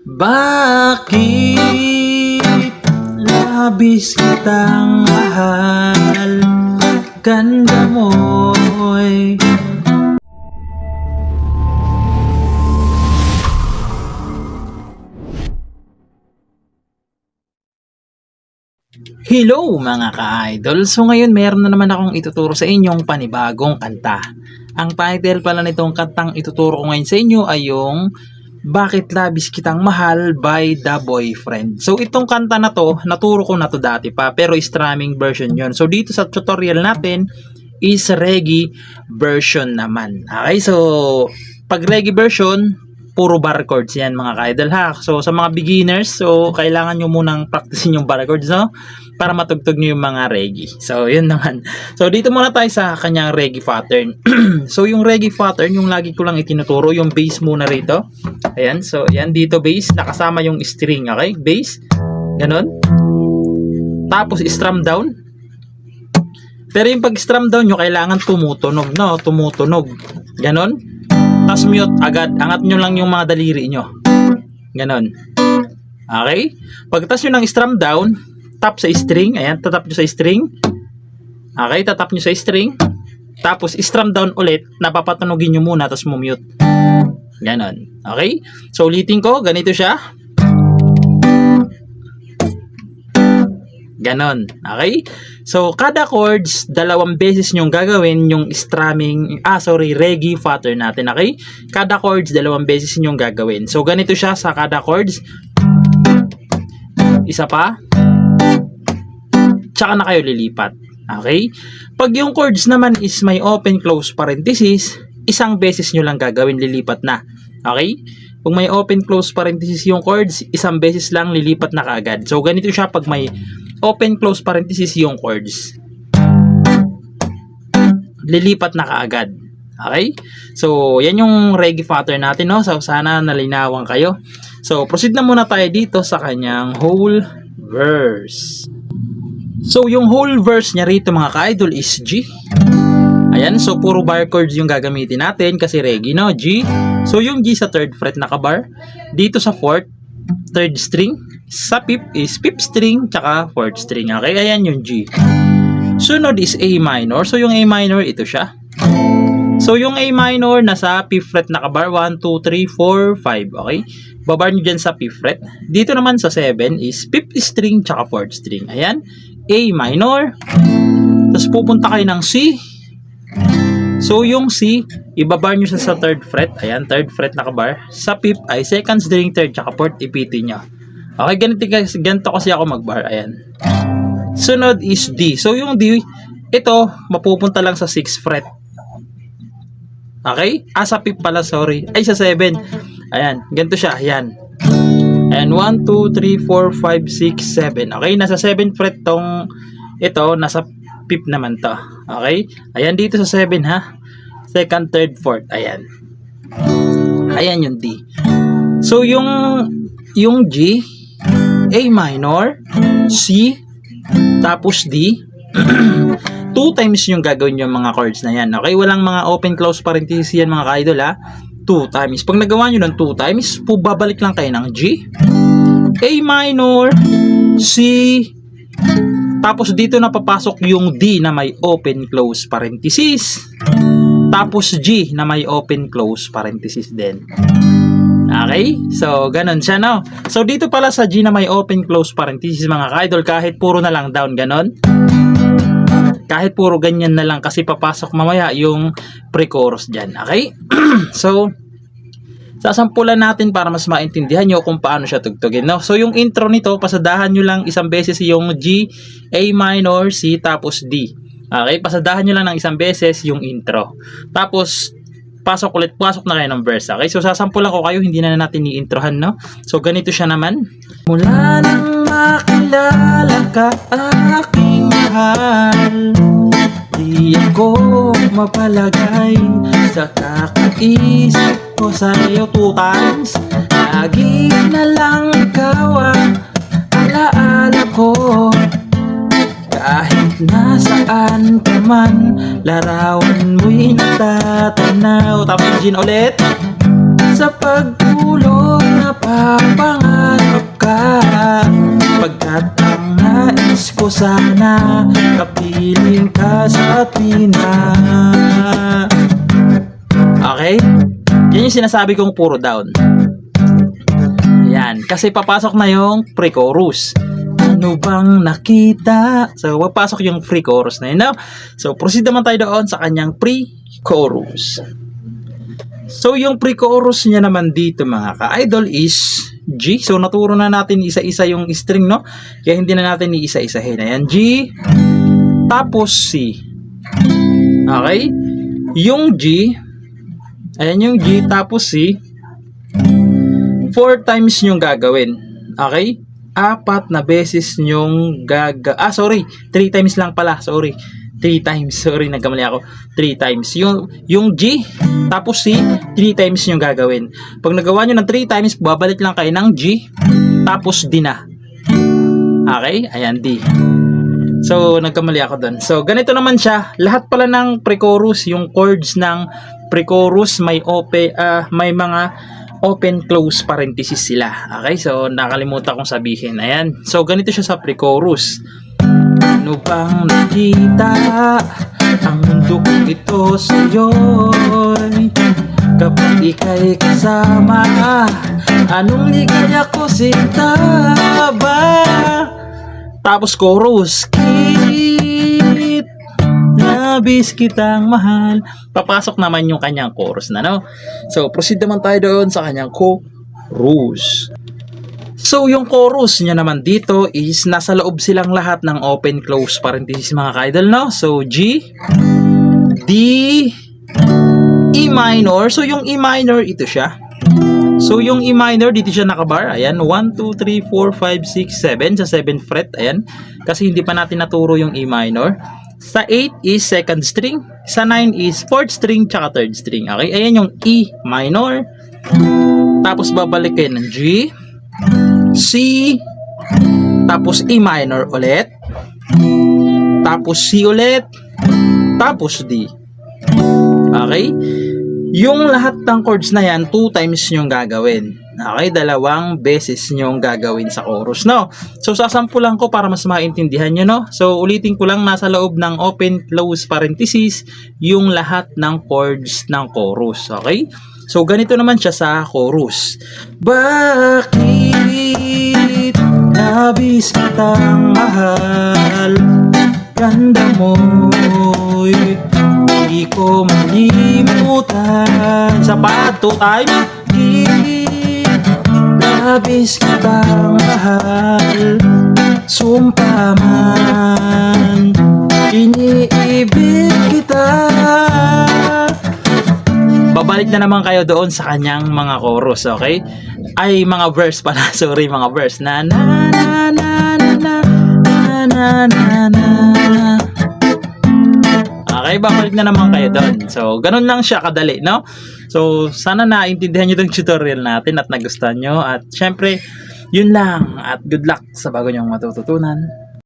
Bakit labis kitang mahal? Ganda mo'y hello mga ka-idol! So ngayon meron na naman akong ituturo sa inyong panibagong kanta. Ang title pala nitong kantang ituturo ko ngayon sa inyo ay yung Bakit Labis Kitang Mahal by The Boyfriend. So itong kanta na to, naturo ko na to dati pa pero strumming version yon. So dito sa tutorial natin is reggae version naman. Okay, so pag reggae version, puro bar chords yan mga ka-idol ha. So sa mga beginners, so kailangan nyo munang practicein yung bar chords, no? Para matugtog nyo yung mga reggae. So yun naman. So dito muna tayo sa kanyang reggae pattern. So yung reggae pattern, yung lagi ko lang itinuturo, yung bass muna rito. Ayan, so yan dito bass, nakasama yung string, okay? Bass, ganon. Tapos strum down. Pero yung pag strum down nyo, kailangan tumutunog, no? Tumutunog. Ganon. Tapos mute agad. Angat nyo lang yung mga daliri nyo. Ganon. Okay? Pagtas nyo ng strum down, tap sa string. Ayan, tatap nyo sa string. Okay, tatap nyo sa string. Tapos strum down ulit. Napapatunogin nyo muna, tapos mute. Ganon. Okay? So ulitin ko. Ganito siya. Ganon. Okay? So, kada chords, dalawang beses nyong gagawin yung strumming, reggae pattern natin, okay? Kada chords, dalawang beses nyong gagawin. So, ganito siya sa kada chords. Isa pa. Tsaka na kayo lilipat. Okay? Pag yung chords naman is may open close parenthesis, isang beses nyo lang gagawin, lilipat na. Okay? Kung may open close parenthesis yung chords, isang beses lang lilipat na kaagad. So, ganito siya pag may open close parenthesis yung chords, lilipat na kaagad. Okay? So, yan yung reggae pattern natin, no? So, sana nalinawan kayo. So, proceed na muna tayo dito sa kanyang whole verse. So, yung whole verse niya rito mga ka-idol is G. Ayan, so puro bar chords yung gagamitin natin kasi reggae, no? G. So, yung G sa 3rd fret nakabar. Dito sa 4th, 3rd string. Sa 5th is 5th string, tsaka 4th string. Okay, ayan yung G. Sunod is A minor. So, yung A minor, ito siya. So, yung A minor, nasa 5th fret nakabar. 1, 2, 3, 4, 5. Okay? Babar nyo dyan sa 5th fret. Dito naman sa 7 is 5th string, tsaka 4th string. Ayan. A minor. Tapos pupunta kayo ng C. So, yung C, ibabar nyo siya sa 3rd fret. Ayan, 3rd fret nakabar. Sa 5th ay 2nd string, 3rd, tsaka 4th, ipitin nyo. Okay, ganito kasi ako mag-bar. Ayan. Sunod is D. So, yung D, ito, mapupunta lang sa 6th fret. Okay? Sa 5th pala, sorry. Ay, sa 7. Ayan, ganito siya. Ayan. Ayan, 1, 2, 3, 4, 5, 6, 7. Okay, nasa 7th fret tong, ito, nasa 5th naman to. Okay? Ayan, dito sa 7, ha? 2nd, 3rd, 4th. Ayan. Ayan yung D. So, yung G, A minor, C, tapos D. 2 times yung gagawin yung mga chords na yan. Okay? Walang mga open close parenthesis yan mga ka-idol, ha? 2 times. Pag nagawa nyo ng 2 times, babalik lang kayo ng G, A minor, C, tapos dito na papasok yung D na may open close parenthesis. Tapos G na may open close parenthesis din. Okay? So, ganun siya, no? So, dito pala sa G na may open close parenthesis mga ka-idol, kahit puro na lang down, ganun. Kahit puro ganyan na lang kasi papasok mamaya yung pre-chorus dyan. Okay? So, sasampulan natin para mas maintindihan nyo kung paano siya tugtugin, no? So, yung intro nito, pasadahan nyo lang isang beses yung G, A minor, C, tapos D. Okay? Pasadahan nyo lang ng isang beses yung intro. Tapos, pasok na kayo ng verse. Okay? So, sasampulan ko kayo, hindi na natin i-introhan, no? So, ganito siya naman. Mula nang makilala ka, aking mahal, di ako mapalagay sa kakaisip ko sa'yo 2 times. Lagi na lang ikaw ang alaala ko. Kahit nasaan ka man, larawan mo'y natatanaw. Tapos Gin ulit. Sa pagtulog na papangarap sana kapiling ka sa tina. Okay? Yan yung sinasabi kong puro down. Ayan, kasi papasok na yung pre-chorus. Ano bang nakita? So, papasok yung pre-chorus na yun. No? So, proceed naman tayo doon sa kanyang pre-chorus. So, yung pre-chorus niya naman dito mga ka-idol is G. So, naturo na natin isa-isa yung string, no? Kaya hindi na natin iisa-isahin. Ayan, G. Tapos C. Okay? Yung G. Ayan yung G. Tapos C. 4 times nyong gagawin. Okay? 4 na beses nyong sorry. 3 times lang pala. Sorry. 3 times. Sorry, nagkamali ako. 3 times. Yung G, tapos C, 3 times yung gagawin. Pag nagawa nyo ng 3 times, babalik lang kayo ng G, tapos D na. Okay? Ayan, D. So, nagkamali ako dun. So, ganito naman siya. Lahat pala ng pre-chorus, yung chords ng pre-chorus, may mga open-close parenthesis sila. Okay? So, nakalimutan kong sabihin. Ayan. So, ganito siya sa pre-chorus. Ano bang nakita ang mundo kong ito sa'yo'y kapag ika'y kasama? Anong ligaya ko sinta ba? Tapos chorus, kit labis kitang mahal. Papasok naman yung kanyang chorus na, no? So proceed naman tayo doon sa kanyang chorus. So, yung chorus niya naman dito is nasa loob silang lahat ng open-close parenthesis mga ka-idol, no? So, G, D, E minor. So, yung E minor, ito siya. So, yung E minor, dito siya nakabar. Ayan, 1, 2, 3, 4, 5, 6, 7. Sa 7th fret, ayan. Kasi hindi pa natin naturo yung E minor. Sa 8 is 2nd string. Sa 9 is 4th string, tsaka 3rd string. Okay, ayan yung E minor. Tapos, babalik kayo ng G, C, tapos E minor ulit, tapos C ulit, tapos D. Okay? Yung lahat ng chords na yan, 2 times nyong gagawin. Okay? 2 beses nyong gagawin sa chorus, no? So, sasampulan ko para mas maintindihan nyo, no? So, ulitin ko lang, nasa loob ng open, close parenthesis, yung lahat ng chords ng chorus. Okay? So, ganito naman siya sa chorus. Bakit labis kitang mahal? Ganda mo'y di ko malimutan. Sa pa, 2 times. Labis kitang mahal. Sumpa man, iniibig kita. Babalik na naman kayo doon sa kanyang mga chorus, okay? Ay, mga verse pala. Sorry, mga verse. Na na na na na na na na na. Okay, babalik na naman kayo doon. So, ganun lang siya kadali, no? So, sana naintindihan nyo itong tutorial natin at nagustuhan nyo. At syempre, yun lang. At good luck sa bago nyong matututunan.